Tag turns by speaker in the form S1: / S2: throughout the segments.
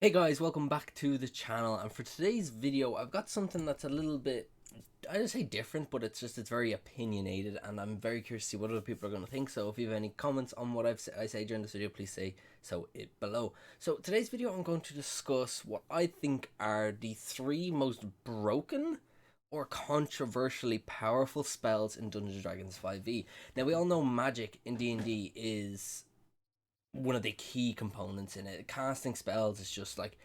S1: Hey guys, welcome back to the channel, and for today's video I've got something that's a little bit, I don't say different, but it's very opinionated, and I'm very curious to see what other people are going to think. So if you have any comments on what I say during this video, please say so it below. So today's video I'm going to discuss what I think are the three most broken or controversially powerful spells in Dungeons & Dragons 5e. Now we all know magic in D&D is one of the key components in it. Casting spells is just like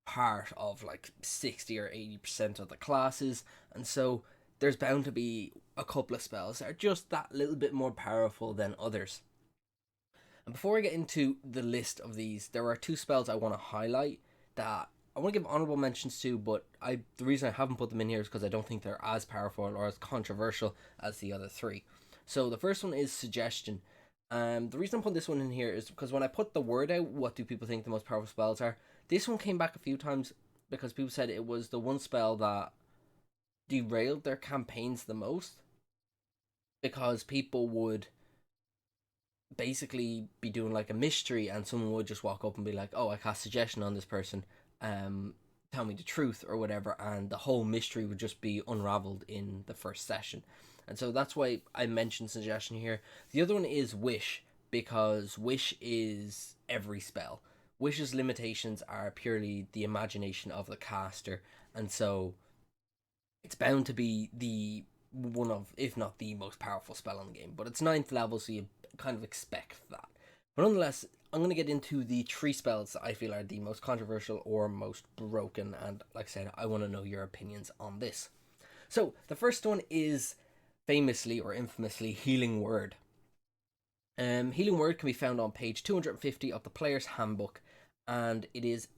S1: part of like 60 or 80% of the classes, and so there's bound to be a couple of spells that are just that little bit more powerful than others. And before I get into the list of these, there are two spells I want to highlight that I want to give honorable mentions to, but the reason I haven't put them in here is because I don't think they're as powerful or as controversial as the other three. So the first one is suggestion. The reason I'm putting this one in here is because when I put the word out, what do people think the most powerful spells are? This one came back a few times because people said it was the one spell that derailed their campaigns the most, because people would basically be doing like a mystery and someone would just walk up and be like, oh, I cast suggestion on this person, tell me the truth or whatever, and the whole mystery would just be unraveled in the first session. And so that's why I mentioned suggestion here. The other one is wish, because wish is every spell. Wish's limitations are purely the imagination of the caster, and so it's bound to be the one of, if not the most powerful spell in the game. But it's 9th level, so you kind of expect that. But nonetheless, I'm going to get into the three spells that I feel are the most controversial or most broken, and like I said, I want to know your opinions on this. So the first one is famously or infamously Healing Word. Healing Word can be found on page 250 of the player's handbook, and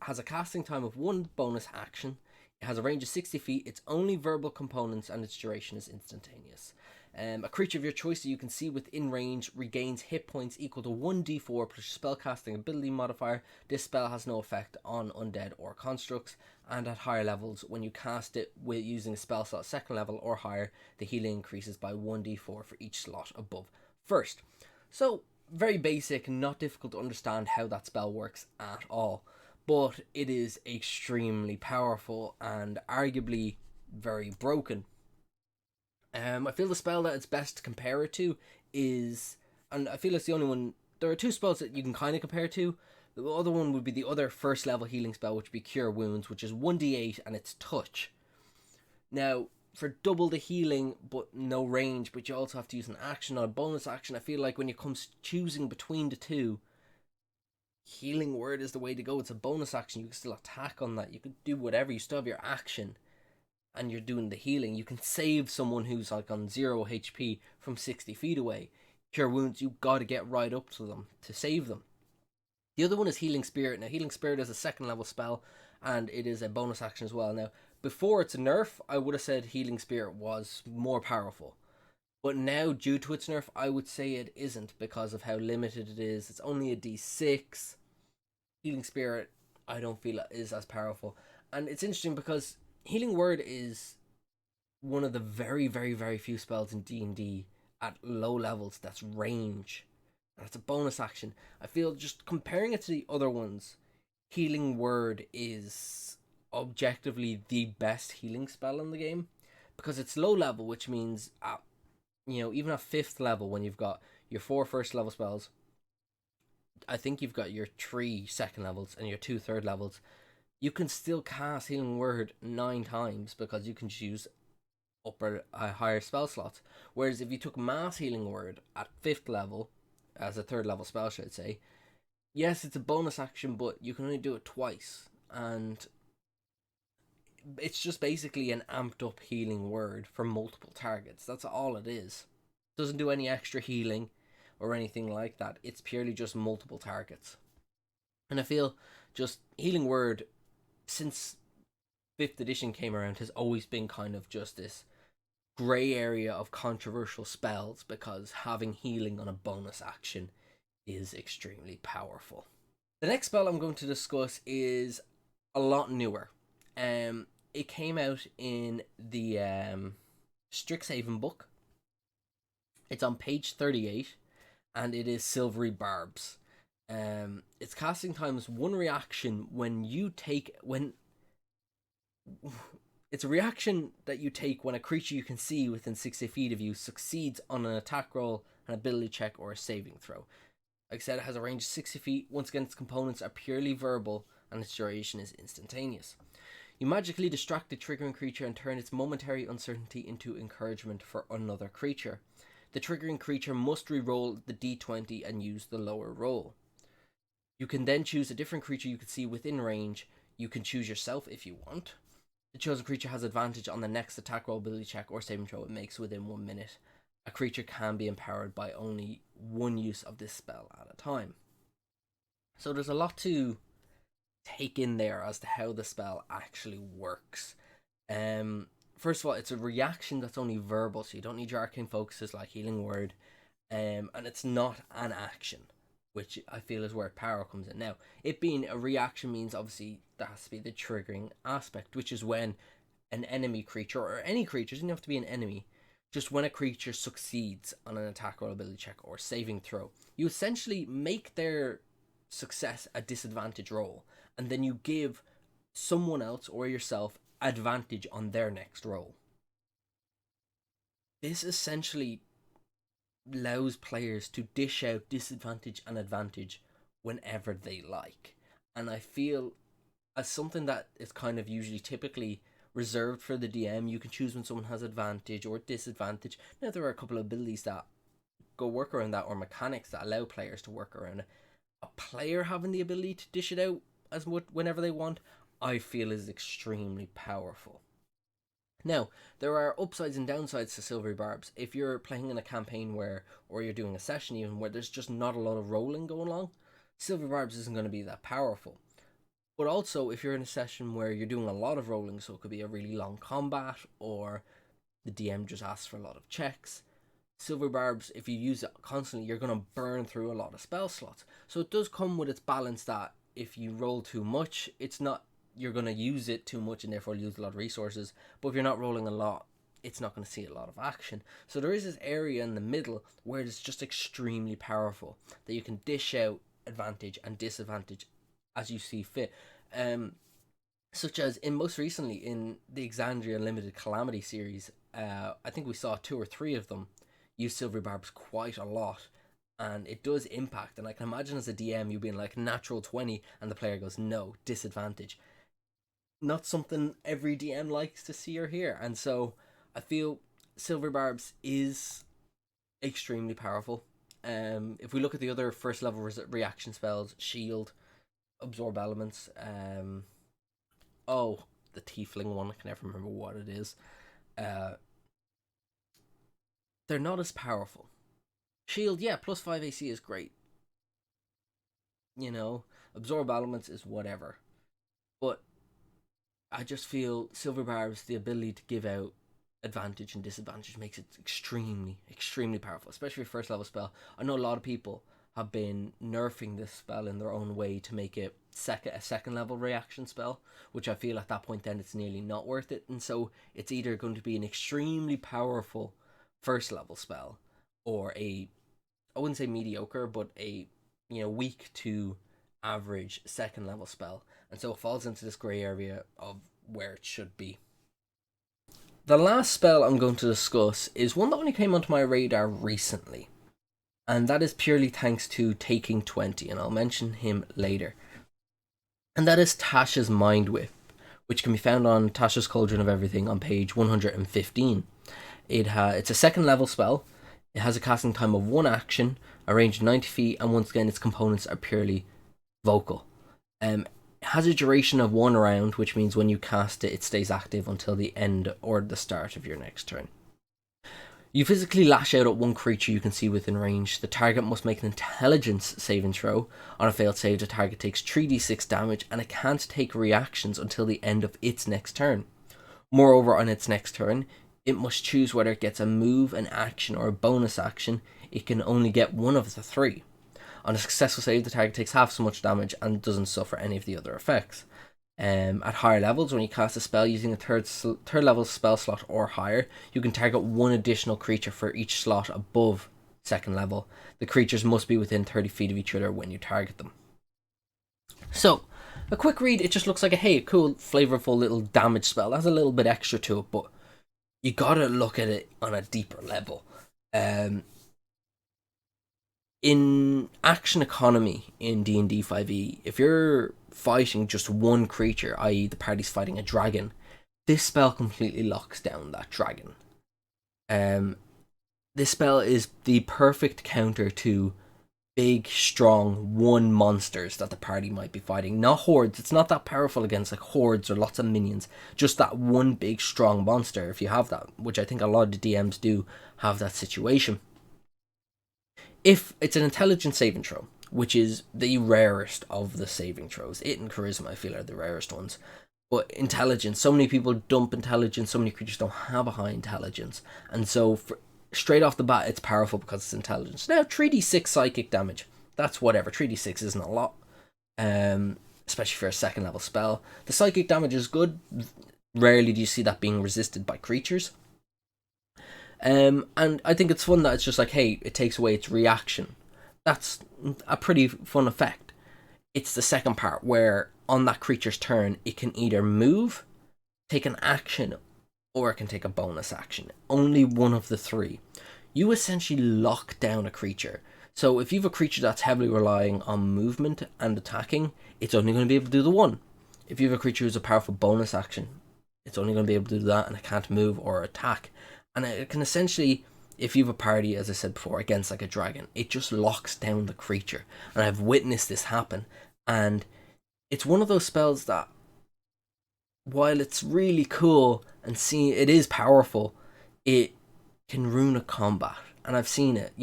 S1: has a casting time of 1 bonus action. It has a range of 60 feet, it's only verbal components, and its duration is instantaneous. A creature of your choice that you can see within range regains hit points equal to 1d4 plus your spellcasting ability modifier. This spell has no effect on undead or constructs, and at higher levels, when you cast it with using a spell slot 2nd level or higher, the healing increases by 1d4 for each slot above first. So, very basic, not difficult to understand how that spell works at all, but it is extremely powerful and arguably very broken. I feel the spell that it's best to compare it to is, and I feel it's the only one. There are two spells that you can kind of compare it to. The other one would be the other first level healing spell, which would be Cure Wounds, which is 1d8 and it's touch. Now, for double the healing but no range, but you also have to use an action or a bonus action, I feel like when it comes choosing between the two, Healing Word is the way to go. It's a bonus action. You can still attack on that. You could do whatever. You still have your action and you're doing the healing. You can save someone who's like on 0 HP from 60 feet away. Cure Wounds, you gotta get right up to them to save them. The other one is Healing Spirit. Now, Healing Spirit is a 2nd level spell, and it is a bonus action as well. Now, before it's a nerf, I would have said Healing Spirit was more powerful. But now, due to its nerf, I would say it isn't because of how limited it is. It's only a d6. Healing Spirit, I don't feel is as powerful. And it's interesting because Healing Word is one of the very, very, very few spells in D&D at low levels that's range. And it's a bonus action. I feel just comparing it to the other ones, Healing Word is objectively the best healing spell in the game because it's low level, which means at, even at 5th level, when you've got your 4 first level spells, I think you've got your 3 second levels and your 2 third levels, you can still cast Healing Word 9 times because you can choose upper higher spell slots. Whereas if you took Mass Healing Word at 5th level, as a 3rd level spell, should I say, yes, it's a bonus action, but you can only do it twice, and it's just basically an amped up Healing Word for multiple targets. That's all it is. It doesn't do any extra healing or anything like that. It's purely just multiple targets. And I feel just Healing Word, since 5th edition came around, has always been kind of just this grey area of controversial spells because having healing on a bonus action is extremely powerful. The next spell I'm going to discuss is a lot newer. It came out in the Strixhaven book. It's on page 38, and it is Silvery Barbs. Its casting time is one reaction when it's a reaction that you take when a creature you can see within 60 feet of you succeeds on an attack roll, an ability check, or a saving throw. Like I said, it has a range of 60 feet. Once again, its components are purely verbal, and its duration is instantaneous. You magically distract the triggering creature and turn its momentary uncertainty into encouragement for another creature. The triggering creature must re-roll the d20 and use the lower roll. You can then choose a different creature you can see within range. You can choose yourself if you want. The chosen creature has advantage on the next attack roll, ability check, or saving throw it makes within 1 minute. A creature can be empowered by only one use of this spell at a time. So there's a lot to take in there as to how the spell actually works. First of all, it's a reaction that's only verbal, so you don't need your arcane focuses like Healing Word, and it's not an action, which I feel is where power comes in. Now, it being a reaction means obviously there has to be the triggering aspect, which is when an enemy creature, or any creature, doesn't have to be an enemy, just when a creature succeeds on an attack roll, ability check, or saving throw, you essentially make their success a disadvantage roll, and then you give someone else or yourself advantage on their next roll. This essentially allows players to dish out disadvantage and advantage whenever they like. And I feel as something that is kind of usually typically reserved for the DM, you can choose when someone has advantage or disadvantage. Now, there are a couple of abilities that go work around that, or mechanics that allow players to work around it. A player having the ability to dish it out as much whenever they want, I feel is extremely powerful. Now, there are upsides and downsides to Silvery Barbs. If you're playing in a campaign where, or you're doing a session even, where there's just not a lot of rolling going along, Silvery Barbs isn't going to be that powerful. But also, if you're in a session where you're doing a lot of rolling, so it could be a really long combat, or the DM just asks for a lot of checks, Silvery Barbs, if you use it constantly, you're going to burn through a lot of spell slots. So it does come with its balance that if you roll too much, it's not, you're going to use it too much and therefore lose a lot of resources. But if you're not rolling a lot, it's not going to see a lot of action. So there is this area in the middle where it's just extremely powerful, that you can dish out advantage and disadvantage as you see fit. Such as in most recently in the Exandria Limited Calamity series, I think we saw 2 or 3 of them use Silvery Barbs quite a lot, and it does impact. And I can imagine as a DM you being like natural 20 and the player goes no, disadvantage. Not something every DM likes to see or hear, and so I feel Silvery Barbs is extremely powerful. If we look at the other first level reaction spells, Shield, Absorb Elements, the Tiefling one, I can never remember what it is. They're not as powerful. Shield, yeah, plus 5 AC is great. You know, Absorb Elements is whatever. But I just feel Silver Barbs, the ability to give out advantage and disadvantage, makes it extremely, extremely powerful, especially for first level spell. I know a lot of people have been nerfing this spell in their own way to make it a second level reaction spell, which I feel at that point then it's nearly not worth it. And so it's either going to be an extremely powerful first level spell, or I wouldn't say mediocre, but a weak to average second level spell. And so it falls into this grey area of where it should be. The last spell I'm going to discuss is one that only came onto my radar recently, and that is purely thanks to Taking 20, and I'll mention him later. And that is Tashas Mind Whip, which can be found on Tashas Cauldron of Everything on page 115. It's a second level spell. It has a casting time of 1 action, a range of 90 feet, and once again its components are purely vocal. It has a duration of 1 round, which means when you cast it, it stays active until the end or the start of your next turn. You physically lash out at one creature you can see within range. The target must make an intelligence saving throw. On a failed save, the target takes 3d6 damage, and it can't take reactions until the end of its next turn. Moreover, on its next turn, it must choose whether it gets a move, an action, or a bonus action. It can only get one of the 3. On a successful save, the target takes half so much damage and doesn't suffer any of the other effects. At higher levels, when you cast a spell using a third level spell slot or higher, you can target 1 additional creature for each slot above 2nd level. The creatures must be within 30 feet of each other when you target them. So, a quick read, it just looks like a cool, flavorful little damage spell. It has a little bit extra to it, but you gotta look at it on a deeper level. In action economy in D&D 5e, if you're fighting just one creature, i.e. the party's fighting a dragon, this spell completely locks down that dragon. This spell is the perfect counter to big, strong, one monsters that the party might be fighting. Not hordes, it's not that powerful against like hordes or lots of minions, just that one big, strong monster, if you have that, which I think a lot of the DMs do have that situation. If it's an intelligence saving throw, which is the rarest of the saving throws, it and charisma I feel are the rarest ones. But intelligence, so many people dump intelligence, so many creatures don't have a high intelligence, and so straight off the bat it's powerful because it's intelligence. Now 3d6 psychic damage, that's whatever, 3d6 isn't a lot, especially for a 2nd level spell. The psychic damage is good, rarely do you see that being resisted by creatures. And I think it's fun that it's just like, hey, it takes away its reaction. That's a pretty fun effect. It's the second part where on that creature's turn, it can either move, take an action, or it can take a bonus action. Only one of the 3. You essentially lock down a creature. So if you have a creature that's heavily relying on movement and attacking, it's only going to be able to do the one. If you have a creature who's a powerful bonus action, it's only going to be able to do that and it can't move or attack. And it can essentially, if you have a party, as I said before, against like a dragon, it just locks down the creature. And I've witnessed this happen. And it's one of those spells that, while it's really cool and it is powerful, it can ruin a combat. And I've seen it,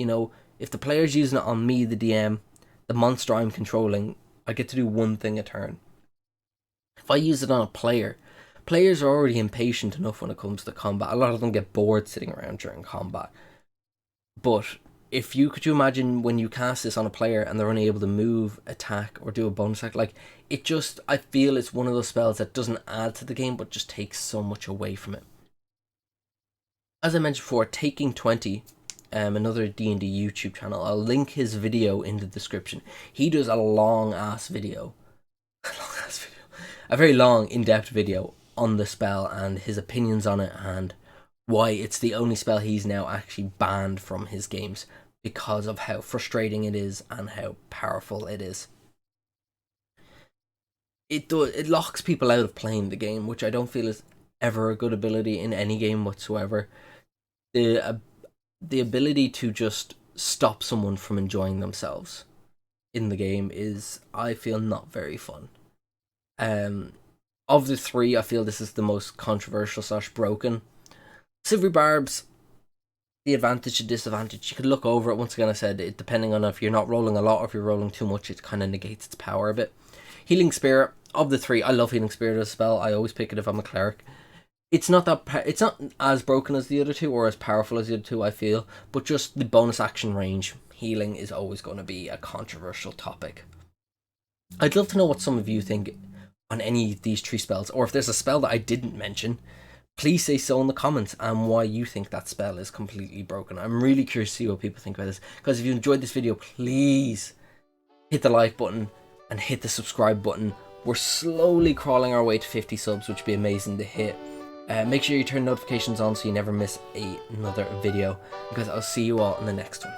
S1: if the player's using it on me, the DM, the monster I'm controlling, I get to do one thing a turn. If I use it on a player, players are already impatient enough when it comes to combat. A lot of them get bored sitting around during combat. But could you imagine when you cast this on a player and they're only able to move, attack, or do a bonus attack? I feel it's one of those spells that doesn't add to the game, but just takes so much away from it. As I mentioned before, Taking 20, another D&D YouTube channel, I'll link his video in the description. He does a long-ass video. A very long, in-depth video on the spell and his opinions on it and why it's the only spell he's now actually banned from his games because of how frustrating it is and how powerful it is. It locks people out of playing the game, which I don't feel is ever a good ability in any game whatsoever. The ability to just stop someone from enjoying themselves in the game is, I feel, not very fun. Of the 3, I feel this is the most controversial / broken. Silvery Barbs, the advantage and disadvantage, you could look over it. Once again, I said, it depending on if you're not rolling a lot or if you're rolling too much, it kind of negates its power a bit. Healing Spirit, of the 3, I love Healing Spirit as a spell. I always pick it if I'm a cleric. It's not as broken as the other 2 or as powerful as the other 2, I feel, but just the bonus action range, healing is always going to be a controversial topic. I'd love to know what some of you think on any of these 3 spells, or if there's a spell that I didn't mention, please say so in the comments and why you think that spell is completely broken. I'm really curious to see what people think about this, because if you enjoyed this video, please hit the like button and hit the subscribe button. We're slowly crawling our way to 50 subs, which would be amazing to hit. Make sure you turn notifications on so you never miss another video, because I'll see you all in the next one.